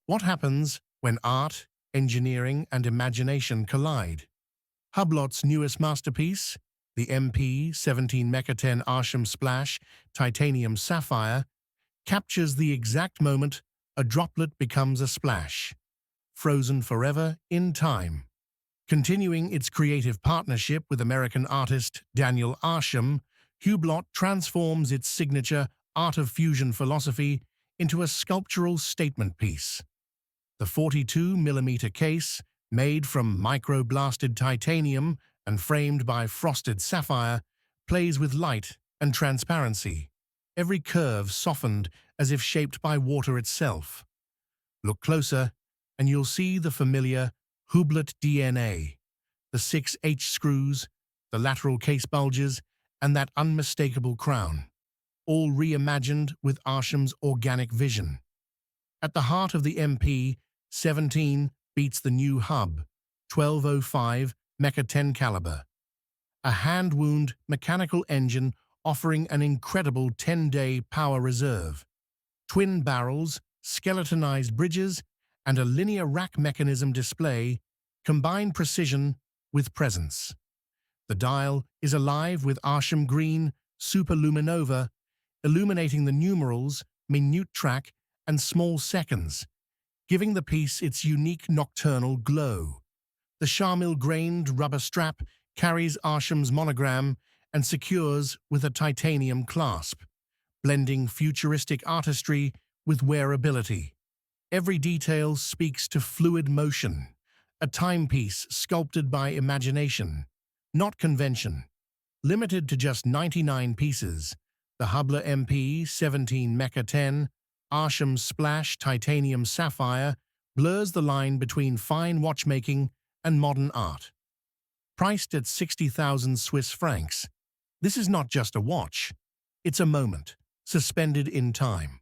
What happens when art, engineering, and imagination collide? Hublot's newest masterpiece, the MP-17 Meca-10 Arsham Splash Titanium Sapphire, captures the exact moment a droplet becomes a splash, frozen forever in time. Continuing its creative partnership with American artist Daniel Arsham, Hublot transforms its signature art of fusion philosophy into a sculptural statement piece. The 42mm case, made from micro-blasted titanium and framed by frosted sapphire, plays with light and transparency, every curve softened as if shaped by water itself. Look closer, and you'll see the familiar Hublot DNA, the 6 H-screws, the lateral case bulges, and that unmistakable crown, all reimagined with Arsham's organic vision. At the heart of the MP-17 beats the new Hub, 1205 Meca-10 caliber, a hand-wound mechanical engine offering an incredible 10-day power reserve. Twin barrels, skeletonized bridges, and a linear rack mechanism display combine precision with presence. The dial is alive with Arsham green superluminova, illuminating the numerals, minute track, and small seconds, giving the piece its unique nocturnal glow. The charmille-grained rubber strap carries Arsham's monogram and secures with a titanium clasp, blending futuristic artistry with wearability. Every detail speaks to fluid motion, a timepiece sculpted by imagination, not convention. Limited to just 99 pieces, the Hublot MP-17 Meca-10 Arsham Splash Titanium Sapphire blurs the line between fine watchmaking and modern art. Priced at 60,000 Swiss francs, this is not just a watch, it's a moment, suspended in time.